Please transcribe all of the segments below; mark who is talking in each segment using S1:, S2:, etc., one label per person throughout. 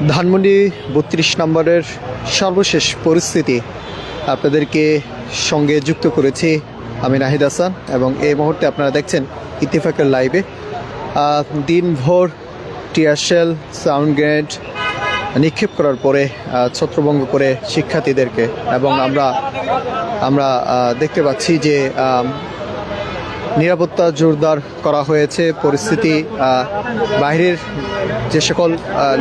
S1: ধানমন্ডি ৩২ নম্বরের সর্বশেষ পরিস্থিতি আপনাদেরকে সঙ্গে যুক্ত করেছি আমি নাহিদ হাসান, এবং এই মুহূর্তে আপনারা দেখছেন ইত্তেফাকের লাইভে দিনভর টিয়ারশেল, সাউন্ড গ্রেনেড নিক্ষেপ করার পরে ছত্রভঙ্গ করে শিক্ষার্থীদেরকে, এবং আমরা দেখতে পাচ্ছি যে নিরাপত্তা জোরদার করা হয়েছে। পরিস্থিতি বাইরের যে সকল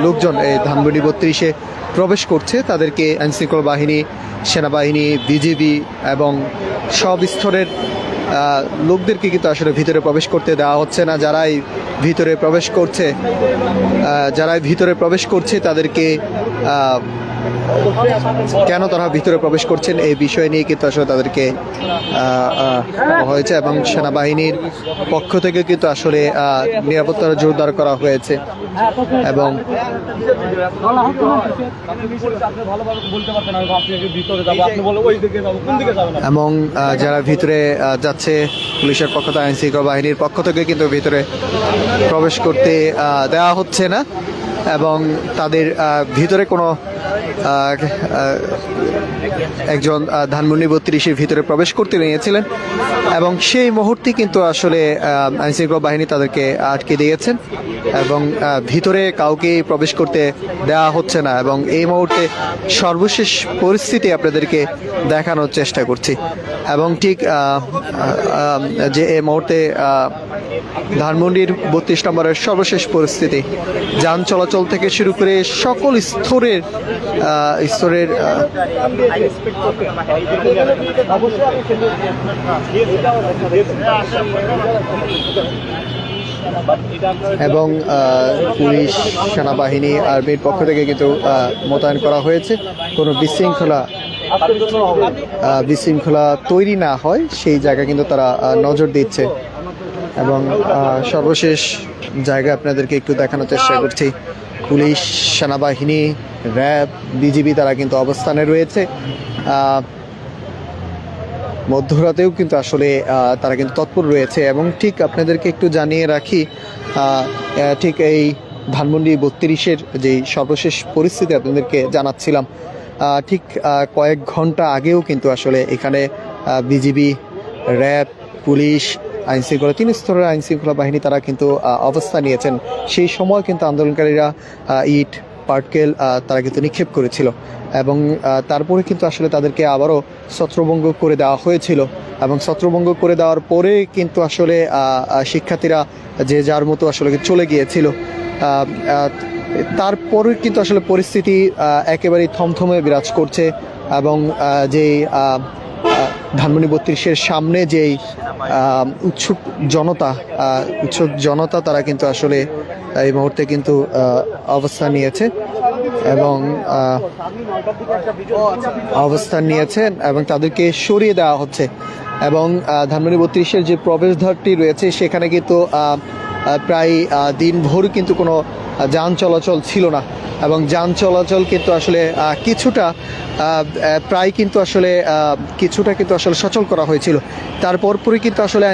S1: লোকজন এই ধানমন্ডি ৩২-এ প্রবেশ করছে তাদেরকে আইনশৃঙ্খলা বাহিনী, সেনাবাহিনী, বিজিবি এবং সব স্তরের লোকদেরকে কিন্তু আসলে ভিতরে প্রবেশ করতে দেওয়া হচ্ছে না। যারাই ভিতরে প্রবেশ করছে তাদেরকে কেন তারা ভিতরে প্রবেশ করছেন এই বিষয় নিয়ে কিন্তু আসলে তাদেরকে হয়েছে, এবং সেনাবাহিনীর পক্ষ থেকে কিন্তু আসলে নিরাপত্তা জোরদার করা হয়েছে। এবং যারা ভিতরে যাচ্ছে পুলিশের পক্ষ থেকে, আইনশৃঙ্খলা বাহিনীর পক্ষ থেকে কিন্তু ভিতরে প্রবেশ করতে দেওয়া হচ্ছে না, এবং তাদের ভিতরে কোনো একজন ধানমন্ডি ৩২-এর ভিতরে প্রবেশ করতে নিয়েছিলেন, এবং সেই মুহূর্তে কিন্তু আসলে আইনশৃঙ্খলা বাহিনী তাদেরকে আটকে দিয়েছেন এবং ভিতরে কাউকে প্রবেশ করতে দেওয়া হচ্ছে না। এবং এই মুহূর্তে সর্বশেষ পরিস্থিতি আপনাদেরকে দেখানোর চেষ্টা করছি, এবং ঠিক যে এই মুহূর্তে ধানমন্ডির ৩২ নম্বরের সর্বশেষ পরিস্থিতি, যান চলাচল থেকে শুরু করে সকল স্তরের এবং পুলিশ, সেনাবাহিনী, আর্মির পক্ষ থেকে কিন্তু মোতায়েন করা হয়েছে। কোনো বিশৃঙ্খলা তৈরি না হয় সেই জায়গা কিন্তু তারা নজর দিচ্ছে, এবং সর্বশেষ জায়গা আপনাদেরকে একটু দেখানোর চেষ্টা করছি। পুলিশ, সেনাবাহিনী, র্যাব, বিজিবি তারা কিন্তু অবস্থানে রয়েছে। মধ্যরাতেও কিন্তু আসলে তারা কিন্তু তৎপর রয়েছে। এবং ঠিক আপনাদেরকে একটু জানিয়ে রাখি, ঠিক এই ধানমন্ডি ৩২-এর যেই সর্বশেষ পরিস্থিতি আপনাদেরকে জানাচ্ছিলাম, ঠিক কয়েক ঘন্টা আগেও কিন্তু আসলে এখানে বিজিবি, র্যাব, পুলিশ, আইনশৃঙ্খলা, ৩ স্তরের আইনশৃঙ্খলা বাহিনী তারা কিন্তু অবস্থান নিয়েছেন। সেই সময় কিন্তু আন্দোলনকারীরা ইট, পাটকেল তারা কিন্তু নিক্ষেপ করেছিল, এবং তারপরে কিন্তু আসলে তাদেরকে আবারও ছত্রভঙ্গ করে দেওয়া হয়েছিল, এবং ছত্রভঙ্গ করে দেওয়ার পরে কিন্তু আসলে শিক্ষার্থীরা যে যার মতো আসলে চলে গিয়েছিল। তারপরে কিন্তু আসলে পরিস্থিতি একেবারেই থমথমে বিরাজ করছে, এবং যেই ধানমন্ডি ৩২-এর সামনে যেই উৎসুক জনতা তারা কিন্তু আসলে এই মুহূর্তে কিন্তু অবস্থান নিয়েছে এবং তাদেরকে সরিয়ে দেওয়া হচ্ছে। এবং ধানমন্ডি ৩২-এর যে প্রবেশদ্বারটি রয়েছে সেখানে কিন্তু প্রায় দিনভর কিন্তু কোনো যান চলাচল ছিল না, এবং যান চলাচল কিন্তু আসলে কিছুটা সচল করা হয়েছিল। তারপরই কিন্তু আসলে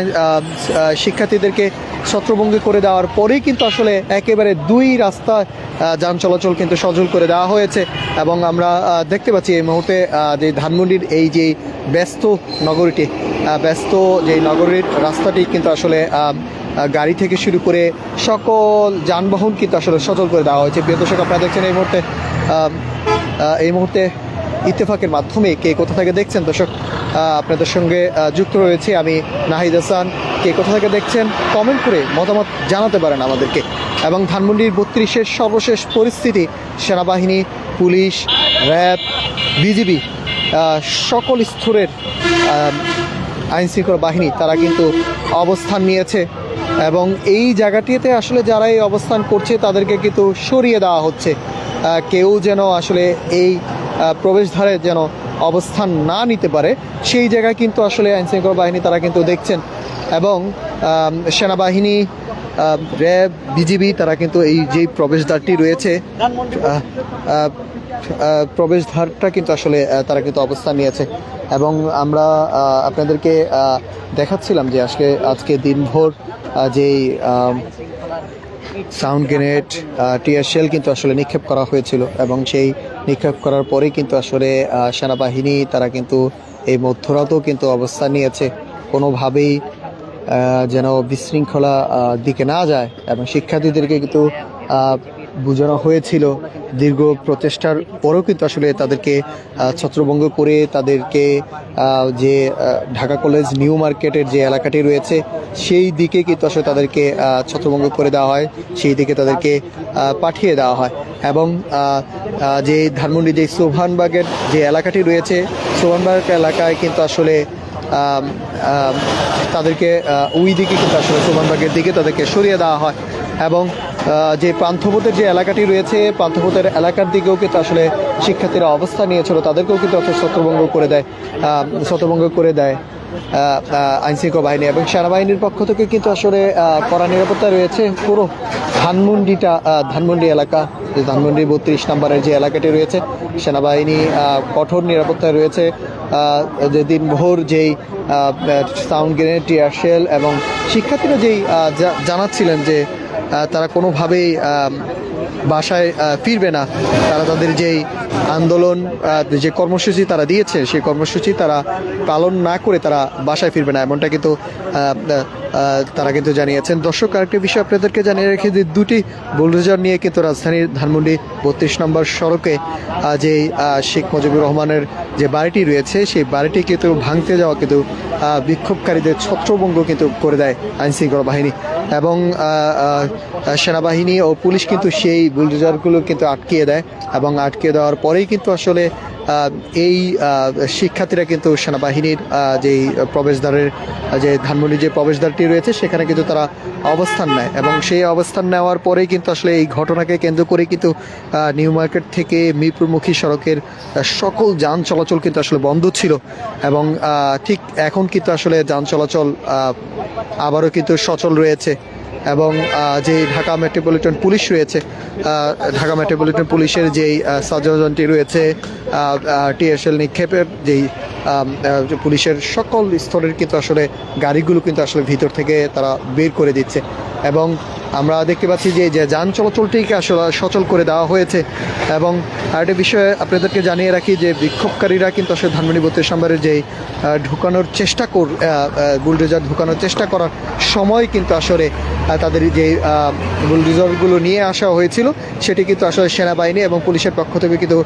S1: শিক্ষার্থীদেরকে ছত্রভঙ্গি করে দেওয়ার পরেই কিন্তু আসলে একেবারে দুই রাস্তা যান চলাচল কিন্তু সচল করে দেওয়া হয়েছে। এবং আমরা দেখতে পাচ্ছি এই মুহূর্তে যে ধানমন্ডির এই যে ব্যস্ত যে নগরীর রাস্তাটি কিন্তু আসলে গাড়ি থেকে শুরু করে সকল যানবাহন কিন্তু আসলে সচল করে দেওয়া হয়েছে। প্রিয় দর্শক, আপনারা দেখছেন এই মুহূর্তে ইত্তেফাকের মাধ্যমে কে কোথা থেকে দেখছেন। দর্শক, আপনাদের সঙ্গে যুক্ত রয়েছে আমি নাহিদ হাসান। কে কোথা থেকে দেখছেন কমেন্ট করে মতামত জানাতে পারেন আমাদেরকে। এবং ধানমন্ডির ৩২-এর সর্বশেষ পরিস্থিতি, সেনাবাহিনী, পুলিশ, র্যাব, বিজিবি, সকল স্তরের আইনশৃঙ্খলা বাহিনী তারা কিন্তু অবস্থান নিয়েছে, এবং এই জায়গাটিতে আসলে যারা এই অবস্থান করছে তাদেরকে কিন্তু সরিয়ে দেওয়া হচ্ছে। কেউ যেন আসলে এই প্রবেশদ্বারে যেন অবস্থান না নিতে পারে সেই জায়গায় কিন্তু আসলে আইনশৃঙ্খলা বাহিনী তারা কিন্তু দেখছেন, এবং সেনাবাহিনী, র্যাব, বিজিবি তারা কিন্তু এই যে প্রবেশদ্বারটি রয়েছে প্রবেশদ্বারটা কিন্তু আসলে তারা কিন্তু অবস্থান নিয়েছে। এবং আমরা আপনাদেরকে দেখাচ্ছিলাম যে আজকে দিনভর যেই সাউন্ড গ্রেনেড, টিয়ার শেল কিন্তু আসলে নিক্ষেপ করা হয়েছিল এবং সেই নিক্ষেপ করার পরেই কিন্তু আসলে সেনাবাহিনী তারা কিন্তু এই মধ্যরাতেও কিন্তু অবস্থান নিয়েছে, কোনোভাবেই যেন বিশৃঙ্খলা দিকে না যায়। এবং শিক্ষার্থীদেরকে কিন্তু বোঝানো হয়েছিল, দীর্ঘ প্রচেষ্টার পরেও কিন্তু আসলে তাদেরকে ছত্রভঙ্গ করে তাদেরকে যে ঢাকা কলেজ নিউ মার্কেটের যে এলাকাটি রয়েছে সেই দিকে কিন্তু আসলে তাদেরকে ছত্রভঙ্গ করে দেওয়া হয়, সেই দিকে তাদেরকে পাঠিয়ে দেওয়া হয়। এবং যে ধানমন্ডি যে সোভানবাগের যে এলাকাটি রয়েছে, সোভানবাগ এলাকায় কিন্তু আসলে তাদেরকে ওই দিকে কিন্তু আসলে সোভানবাগের দিকে তাদেরকে সরিয়ে দেওয়া হয়। এবং যে পান্থপথের যে এলাকাটি রয়েছে, পান্থপথের এলাকার দিকেও কিন্তু আসলে শিক্ষার্থীরা অবস্থান নিয়েছিল, তাদেরকেও কিন্তু ছত্রভঙ্গ করে দেয় আইনশৃঙ্খলা বাহিনী। এবং সেনাবাহিনীর পক্ষ থেকে কিন্তু আসলে কড়া নিরাপত্তা রয়েছে পুরো ধানমন্ডি এলাকা, যে ধানমন্ডি 32 নম্বরের যে এলাকাটি রয়েছে, সেনাবাহিনী কঠোর নিরাপত্তায় রয়েছে। যে দিনভর যেই সাউন্ড গ্রেনেড, টিয়ার শেল এবং শিক্ষার্থীরা যেই জানাচ্ছিলেন যে তারা কোনোভাবেই বাসায় ফিরবে না, তারা তাদের যেই আন্দোলন, যে কর্মসূচি তারা দিয়েছে সেই কর্মসূচি তারা পালন না করে তারা বাসায় ফিরবে না, এমনটা কিন্তু তারা কিন্তু জানিয়েছেন। দর্শক, আরেকটি বিষয় আপনাদেরকে জানিয়ে রেখে যে দুটি বুলডোজার নিয়ে কিন্তু রাজধানীর ধানমন্ডি 32 নম্বর সড়কে যে শেখ মুজিবুর রহমানের যে বাড়িটি রয়েছে সেই বাড়িটি কিন্তু ভাঙতে যাওয়া কিন্তু বিক্ষোভকারীদের ছত্রভঙ্গ কিন্তু করে দেয় আইনশৃঙ্খলা বাহিনী। এবং সেনাবাহিনী ও পুলিশ কিন্তু সেই বুলডোজারগুলো কিন্তু আটকিয়ে দেয়, এবং আটকে দেওয়ার পরেই কিন্তু আসলে এই শিক্ষার্থীরা কিন্তু সেনাবাহিনীর যেই প্রবেশদ্বারের যে ধানমন্ডি যে প্রবেশদ্বারটি রয়েছে সেখানে কিন্তু তারা অবস্থান নেয়। এবং সেই অবস্থান নেওয়ার পরেই কিন্তু আসলে এই ঘটনাকে কেন্দ্র করে কিন্তু নিউ মার্কেট থেকে মিরপুরমুখী সড়কের সকল যান চলাচল কিন্তু আসলে বন্ধ ছিল। এবং ঠিক এখন কিন্তু আসলে যান চলাচল আবারও কিন্তু সচল রয়েছে। এবং যে ঢাকা মেট্রোপলিটন পুলিশ রয়েছে, ঢাকা মেট্রোপলিটন পুলিশের যেই সার্জনটি রয়েছে, টিএসএল নিক্ষেপের যেই পুলিশের সকল স্তরের কিন্তু আসলে গাড়িগুলো কিন্তু আসলে ভিতর থেকে তারা বের করে দিচ্ছে। এবং আমরা দেখতে পাচ্ছি যে যান চলাচলটিকে আসলে সচল করে দেওয়া হয়েছে। এবং আরেকটা বিষয়ে আপনাদেরকে জানিয়ে রাখি যে বিক্ষোভকারীরা কিন্তু আসলে ধানমন্ডি 32 নম্বরের যেই ঢুকানোর চেষ্টা বুলডোজার ঢুকানোর চেষ্টা করার সময় কিন্তু আসলে তাদের যে বুলডোজারগুলো নিয়ে আসা হয়েছিল সেটি কিন্তু আসলে সেনাবাহিনী এবং পুলিশের পক্ষ থেকে কিন্তু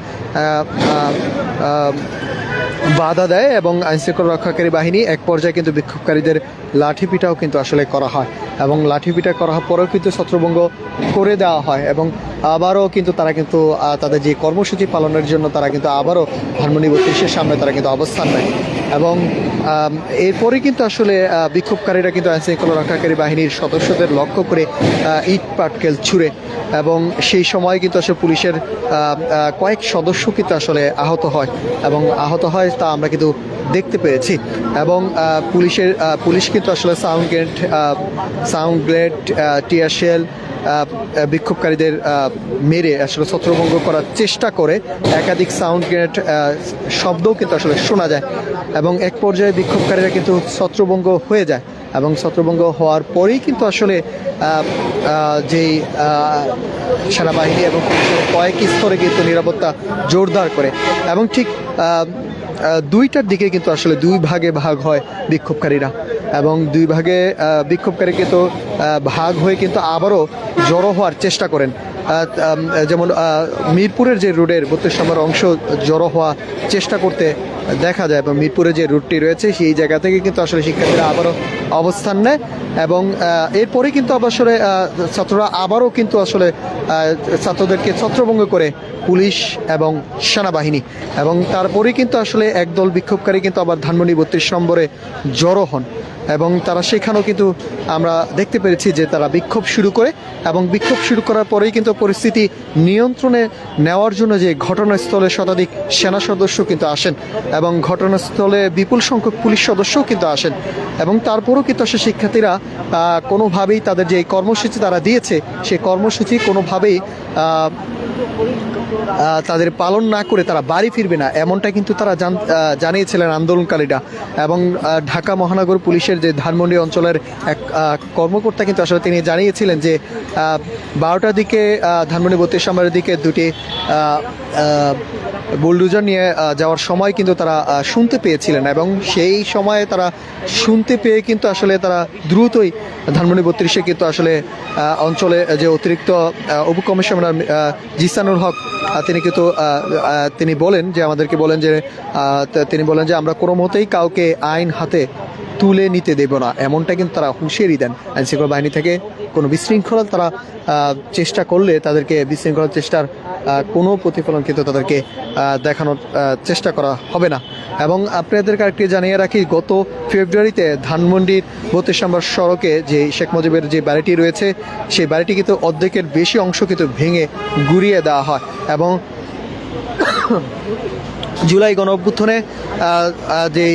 S1: বাধা দেয়। এবং আইনশৃঙ্খলা রক্ষাকারী বাহিনী এক পর্যায়ে কিন্তু বিক্ষোভকারীদের লাঠিপিটাও কিন্তু আসলে করা হয়, এবং লাঠিপিটা করার পরেও কিন্তু ছত্রভঙ্গ করে দেওয়া হয়। এবং আবারও কিন্তু তারা কিন্তু তাদের যে কর্মসূচি পালনের জন্য তারা কিন্তু আবারও ধানমন্ডি 32-এর সামনে তারা কিন্তু অবস্থান নেয়। এবং এরপরে কিন্তু আসলে বিক্ষোভকারীরা কিন্তু আইনশৃঙ্খলা রক্ষাকারী বাহিনীর সদস্যদের লক্ষ্য করে ইট পাটকেল ছুঁড়ে, এবং সেই সময় কিন্তু আসলে পুলিশের কয়েক সদস্য কিন্তু আসলে আহত হয়, এবং আহত হয় তা আমরা কিন্তু দেখতে পেরেছি। এবং পুলিশ কিন্তু আসলে সাউন্ড গ্রেনেড, টিয়ার শেল বিক্ষোভকারীদের মেরে আসলে ছত্রভঙ্গ করার চেষ্টা করে। একাধিক সাউন্ড গ্রেনেড শব্দও কিন্তু আসলে শোনা যায়, এবং এক পর্যায়ে বিক্ষোভকারীরা কিন্তু ছত্রভঙ্গ হয়ে যায়। এবং ছত্রভঙ্গ হওয়ার পরেই কিন্তু আসলে যেই সেনাবাহিনী এবং পুলিশের কয়েক স্তরে কিন্তু নিরাপত্তা জোরদার করে। এবং ঠিক 2টার দিকে কিন্তু আসলে 2 ভাগে ভাগ হয় বিক্ষোভকারীরা, এবং 2 ভাগে বিক্ষোভকারী কিন্তু ভাগ হয়ে কিন্তু আবারও জড়ো হওয়ার চেষ্টা করেন। যেমন মিরপুরের যে রোডের 32 নম্বর অংশ জড়ো হওয়ার চেষ্টা করতে দেখা যায়, এবং মিরপুরে যে রুটটি রয়েছে সেই জায়গা থেকে কিন্তু আসলে শিক্ষার্থীরা আবারও অবস্থান নেয়। এবং এরপরে কিন্তু আসলে ছাত্ররা আবারও কিন্তু আসলে ছাত্রদেরকে ছত্রভঙ্গ করে পুলিশ এবং সেনাবাহিনী। এবং তারপরেই কিন্তু আসলে একদল বিক্ষোভকারী কিন্তু আবার ধানমন্ডি 32 নম্বরে জড়ো হন, এবং তারা সেখানেও কিন্তু আমরা দেখতে পেরেছি যে তারা বিক্ষোভ শুরু করে। এবং বিক্ষোভ শুরু করার পরেই কিন্তু পরিস্থিতি নিয়ন্ত্রণে নেওয়ার জন্য যে ঘটনাস্থলে শতাধিক সেনা সদস্য কিন্তু আসেন, এবং ঘটনাস্থলে বিপুল সংখ্যক পুলিশ সদস্যও কিন্তু আসেন। এবং তারপরেও কিন্তু আসলে শিক্ষার্থীরা কোনোভাবেই তাদের যে কর্মসূচি তারা দিয়েছে সেই কর্মসূচি কোনোভাবেই তাদের পালন না করে তারা বাড়ি ফিরবে না, এমনটা কিন্তু তারা জানিয়েছিলেন আন্দোলনকারীরা। এবং ঢাকা মহানগর পুলিশের যে ধানমন্ডি অঞ্চলের এক কর্মকর্তা কিন্তু আসলে তিনি জানিয়েছিলেন যে 12টার দিকে ধানমন্ডি 32 নম্বরের দিকে দুটি বুলডোজার নিয়ে যাওয়ার সময় কিন্তু তারা শুনতে পেয়েছিলেন, এবং সেই সময়ে তারা শুনতে পেয়ে কিন্তু আসলে তারা দ্রুতই ধানমন্ডি 32-এ কিন্তু আসলে অঞ্চলে যে অতিরিক্ত উপকমিশনার জিসানুল হক তিনি বলেন যে আমাদেরকে বলেন যে তিনি বলেন যে আমরা কোনো মতেই কাউকে আইন হাতে তুলে নিতে দেব না, এমনটা কিন্তু তারা হুঁশিয়ারি দেন। আইনশৃঙ্খলা বাহিনী থেকে কোনো বিশৃঙ্খলা তারা চেষ্টা করলে তাদেরকে বিশৃঙ্খলার চেষ্টার কোনো প্রতিফলন কিন্তু তাদেরকে দেখানোর চেষ্টা করা হবে না। এবং আপনাদেরকে আরেকটি জানিয়ে রাখি, গত ফেব্রুয়ারিতে ধানমন্ডির 32 নম্বর সড়কে যে শেখ মুজিবের যে বাড়িটি রয়েছে সেই বাড়িটি কিন্তু অর্ধেকের বেশি অংশ কিন্তু ভেঙে গুঁড়িয়ে দেওয়া হয়। এবং জুলাই গণঅভ্যুত্থানে যে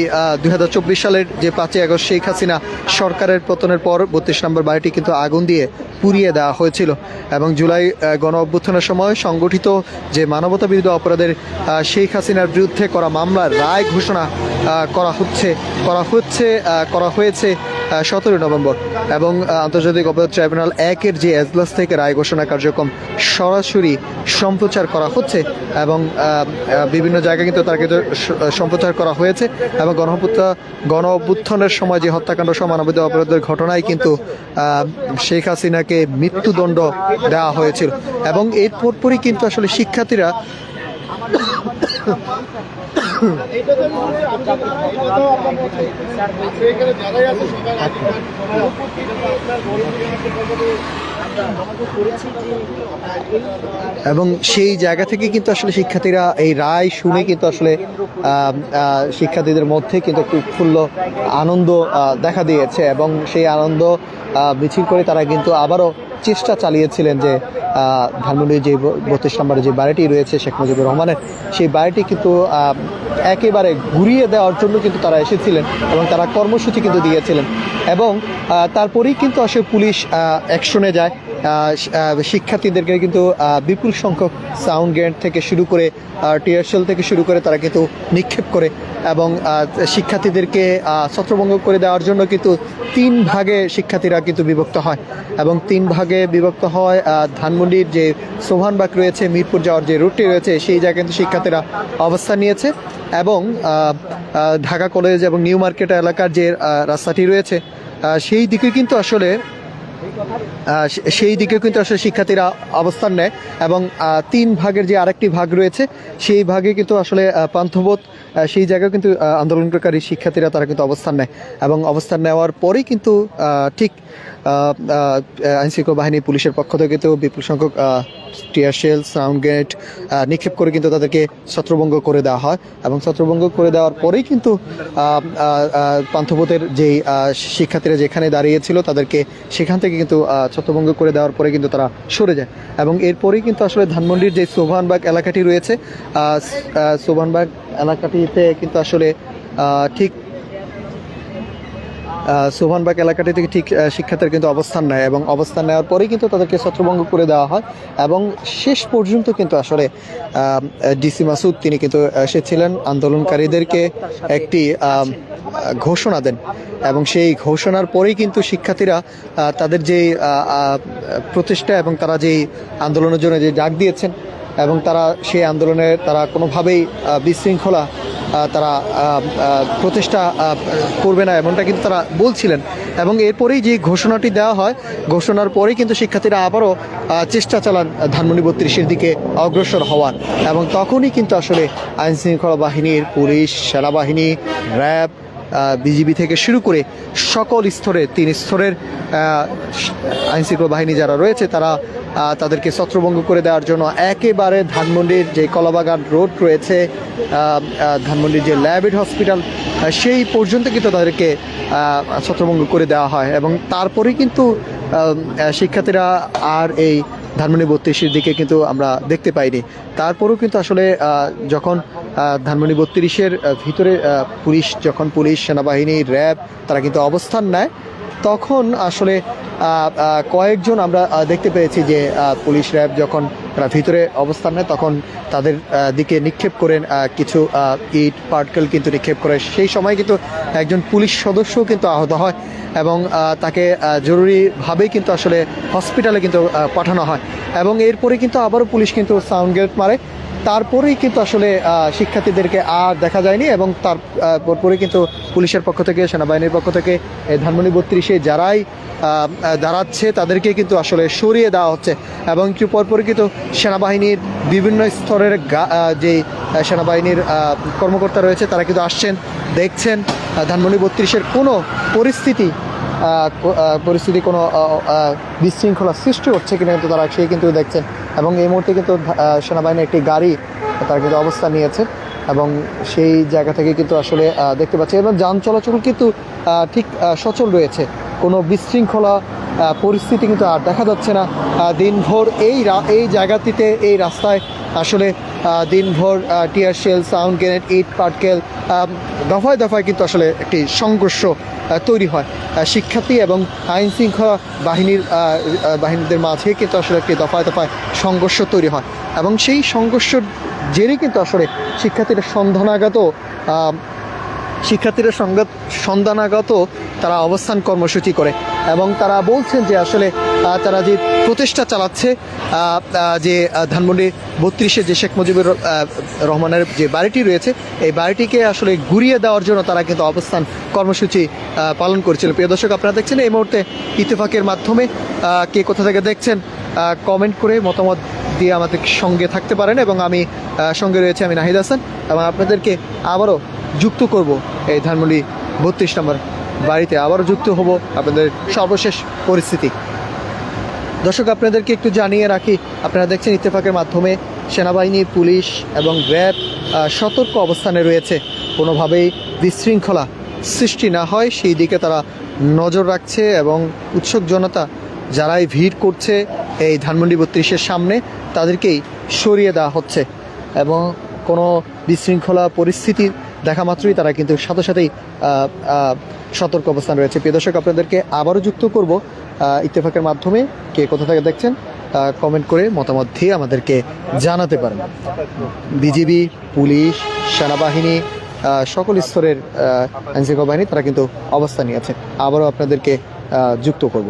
S1: 2024 সালের যে 5ই আগস্ট শেখ হাসিনা সরকারের পতনের পর 32 নম্বর বাড়িটি কিন্তু আগুন দিয়ে পুড়িয়ে দেওয়া হয়েছিল। এবং জুলাই গণঅভ্যুত্থানের সময় সংগঠিত যে মানবতা বিরোধী অপরাধের শেখ হাসিনার বিরুদ্ধে করা মামলার রায় ঘোষণা করা হয়েছে 17 নভেম্বর। এবং আন্তর্জাতিক অপরাধ ট্রাইব্যুনাল 1-এর যে এজলাস থেকে রায় ঘোষণা কার্যক্রম সরাসরি সম্প্রচার করা হচ্ছে, এবং বিভিন্ন জায়গায় কিন্তু তার কিন্তু সম্প্রচার করা হয়েছে। এবং গণ অভ্যুত্থানের সময় যে হত্যাকাণ্ড সহ মানবতা অপরাধের ঘটনায় কিন্তু শেখ হাসিনাকে মৃত্যুদণ্ড দেওয়া হয়েছিল। এবং এর পরপরই কিন্তু আসলে শিক্ষার্থীরা এবং সেই জায়গা থেকে কিন্তু আসলে শিক্ষার্থীরা এই রায় শুনে কিন্তু আসলে শিক্ষার্থীদের মধ্যে কিন্তু একটু উৎফুল্ল আনন্দ দেখা দিয়েছে। এবং সেই আনন্দ মিছিল করে তারা কিন্তু আবারও চেষ্টা চালিয়েছিলেন যে ধানমন্ডির যে 32 নম্বরে যে বাড়িটি রয়েছে শেখ মুজিবুর রহমানের, সেই বাড়িটি কিন্তু একেবারে ঘুরিয়ে দেওয়ার জন্য কিন্তু তারা এসেছিলেন এবং তারা কর্মসূচি কিন্তু দিয়েছিলেন। এবং তারপরেই কিন্তু আসলে পুলিশ অ্যাকশনে যায়। শিক্ষার্থীদেরকে কিন্তু বিপুল সংখ্যক সাউন্ড গ্রেনেড থেকে শুরু করে টিয়ার শেল থেকে শুরু করে তারা কিন্তু নিক্ষেপ করে, এবং শিক্ষার্থীদেরকে ছত্রভঙ্গ করে দেওয়ার জন্য কিন্তু 3 ভাগে শিক্ষার্থীরা কিন্তু বিভক্ত হয়। এবং 3 ভাগে বিভক্ত হয় ধানমন্ডির যে সোভানবাগ রয়েছে, মিরপুর যাওয়ার যে রুটটি রয়েছে সেই জায়গায় কিন্তু শিক্ষার্থীরা অবস্থান নিয়েছে। এবং ঢাকা কলেজ এবং নিউ মার্কেট এলাকার যে রাস্তাটি রয়েছে সেই দিকে কিন্তু আসলে শিক্ষার্থীরা অবস্থান নেয়। এবং 3 ভাগের যে আরেকটি ভাগ রয়েছে সেই ভাগে কিন্তু আসলে পান্থবোধ সেই জায়গায় কিন্তু আন্দোলনকারী শিক্ষার্থীরা তারা কিন্তু অবস্থান নেয়। এবং অবস্থান নেওয়ার পরেই কিন্তু ঠিক আইনশৃঙ্খলা বাহিনী পুলিশের পক্ষ থেকে কিন্তু বিপুল সংখ্যক টিয়ার শেল সাউন্ড গ্রেনেড নিক্ষেপ করে কিন্তু তাদেরকে ছত্রভঙ্গ করে দেওয়া হয়। এবং ছত্রভঙ্গ করে দেওয়ার পরেই কিন্তু পান্থপথের যেই শিক্ষার্থীরা যেখানে দাঁড়িয়েছিল তাদেরকে সেখান থেকে কিন্তু ছত্রভঙ্গ করে দেওয়ার পরে কিন্তু তারা সরে যায়। এবং এরপরেই কিন্তু আসলে ধানমন্ডির যে সোভানবাগ এলাকাটি রয়েছে সোভানবাগ এলাকাটিতে কিন্তু আসলে ঠিক সোভানবাগ এলাকাটি থেকে ঠিক শিক্ষার্থীরা কিন্তু অবস্থান নেয়। এবং অবস্থান নেওয়ার পরেই কিন্তু তাদেরকে ছত্রভঙ্গ করে দেওয়া হয়। এবং শেষ পর্যন্ত কিন্তু আসলে ডিসি মাসুদ তিনি কিন্তু এসেছিলেন আন্দোলনকারীদেরকে একটি ঘোষণা দেন। এবং সেই ঘোষণার পরেই কিন্তু শিক্ষার্থীরা তাদের যেই প্রচেষ্টা এবং তারা যেই আন্দোলনের জন্য যে ডাক দিয়েছেন এবং তারা সেই আন্দোলনে তারা কোনোভাবেই বিশৃঙ্খলা তারা প্রচেষ্টা করবে না এমনটা কিন্তু তারা বলছিলেন। এবং এরপরেই যে ঘোষণাটি দেওয়া হয় ঘোষণার পরেই কিন্তু শিক্ষার্থীরা আবারও চেষ্টা চালান ধানমন্ডি 32-এর দিকে অগ্রসর হওয়ার। এবং তখনই কিন্তু আসলে আইনশৃঙ্খলা বাহিনীর পুলিশ, সেনাবাহিনী, র্যাব, বিজিবি থেকে শুরু করে সকল স্তরে 3 স্তরের আইনশৃঙ্খলা বাহিনী যারা রয়েছে তারা তাদেরকে ছত্রভঙ্গ করে দেওয়ার জন্য একেবারে ধানমন্ডির যে কলাবাগান রোড রয়েছে, ধানমন্ডির যে ল্যাবেড হসপিটাল সেই পর্যন্ত কিন্তু তাদেরকে ছত্রভঙ্গ করে দেওয়া হয়। এবং তারপরেই কিন্তু শিক্ষার্থীরা আর এই ধানমন্ডি 32-এর দিকে কিন্তু আমরা দেখতে পাইনি। তারপরেও কিন্তু আসলে যখন ধানমন্ডি 32-এর ভিতরে পুলিশ সেনাবাহিনী, র্যাব তারা কিন্তু অবস্থান নেয়, তখন আসলে কয়েকজন আমরা দেখতে পেয়েছি যে পুলিশ র্যাব যখন তারা ভিতরে অবস্থান নেয় তখন তাদের দিকে নিক্ষেপ করেন কিছু ইট পাটকেল কিন্তু নিক্ষেপ করে। সেই সময় কিন্তু একজন পুলিশ সদস্যও কিন্তু আহত হয় এবং তাকে জরুরিভাবেই কিন্তু আসলে হসপিটালে কিন্তু পাঠানো হয় এবং এরপরে কিন্তু আবারও পুলিশ কিন্তু সাউন্ড গ্রেনেড মারে। তারপরেই কিন্তু আসলে শিক্ষার্থীদেরকে আর দেখা যায়নি এবং তারপরে কিন্তু পুলিশের পক্ষ থেকে সেনাবাহিনীর পক্ষ থেকে ধানমন্ডি 32-এ যারাই দাঁড়াচ্ছে তাদেরকে কিন্তু আসলে সরিয়ে দেওয়া হচ্ছে এবং একটু পরপরই কিন্তু সেনাবাহিনীর বিভিন্ন স্তরের যে সেনাবাহিনীর কর্মকর্তা রয়েছে তারা কিন্তু আসছেন, দেখছেন ধানমন্ডি 32-এর কোনো পরিস্থিতি কোনো বিশৃঙ্খলা সৃষ্টি হচ্ছে কিনা কিন্তু তারা সেই কিন্তু দেখছেন এবং এই মুহূর্তে কিন্তু সেনাবাহিনীর একটি গাড়ি তারা কিন্তু অবস্থান নিয়েছে এবং সেই জায়গা থেকে কিন্তু আসলে দেখতে পাচ্ছি এবং যান চলাচল কিন্তু ঠিক সচল রয়েছে, কোনো বিশৃঙ্খলা পরিস্থিতি কিন্তু আর দেখা যাচ্ছে না। দিনভর এই জায়গাটিতে এই রাস্তায় আসলে দিনভর টিয়ার শেল, সাউন্ড গ্রেনেড, ইট পাটকেল দফায় দফায় কিন্তু আসলে একটি সংঘর্ষ তৈরি হয় শিক্ষার্থী এবং আইন শৃঙ্খলা বাহিনীদের মাঝে কিন্তু আসলে একটি দফায় দফায় সংঘর্ষ তৈরি হয় এবং সেই সংঘর্ষের জেরে কিন্তু আসলে শিক্ষার্থীরা সন্ধানাগত তারা অবস্থান কর্মসূচি করে এবং তারা বলছেন যে আসলে তারা যে প্রচেষ্টা চালাচ্ছে যে ধানমন্ডি 32-এ যে শেখ মুজিবুর রহমানের যে বাড়িটি রয়েছে এই বাড়িটিকে আসলে ঘুরিয়ে দেওয়ার জন্য তারা কিন্তু অবস্থান কর্মসূচি পালন করেছিল। প্রিয় দর্শক, আপনারা দেখছেন এই মুহূর্তে ইত্তেফাকের মাধ্যমে কে কোথা থেকে দেখছেন কমেন্ট করে মতামত দিয়ে আমাদের সঙ্গে থাকতে পারেন এবং আমি সঙ্গে রয়েছে আমি নাহিদ হাসান এবং আপনাদেরকে আবারও যুক্ত করব এই ধানমন্ডি 32 নম্বর বাড়িতে, আবারও যুক্ত হব আপনাদের সর্বশেষ পরিস্থিতি। দর্শক, আপনাদেরকে একটু জানিয়ে রাখি, আপনারা দেখছেন ইত্তেফাকের মাধ্যমে সেনাবাহিনী, পুলিশ এবং র্যাব সতর্ক অবস্থানে রয়েছে, কোনোভাবেই বিশৃঙ্খলা সৃষ্টি না হয় সেই দিকে তারা নজর রাখছে এবং উৎসুক জনতা যারাই ভিড় করছে এই ধানমন্ডি 32-এর সামনে তাদেরকেই সরিয়ে দেওয়া হচ্ছে এবং কোনো বিশৃঙ্খলা পরিস্থিতি দেখা মাত্রই তারা কিন্তু সাথে সাথেই সতর্ক অবস্থান রয়েছে। প্রিয় দর্শক, আপনাদেরকে আবারও যুক্ত করব ইত্তেফাকের মাধ্যমে, কে কোথা থেকে দেখছেন কমেন্ট করে মতামত দিয়ে আমাদেরকে জানাতে পারেন। বিজিবি, পুলিশ, সেনাবাহিনী, সকল স্তরের আইনশৃঙ্খলা বাহিনী তারা কিন্তু অবস্থান নিয়েছে। আবারও আপনাদেরকে যুক্ত করব।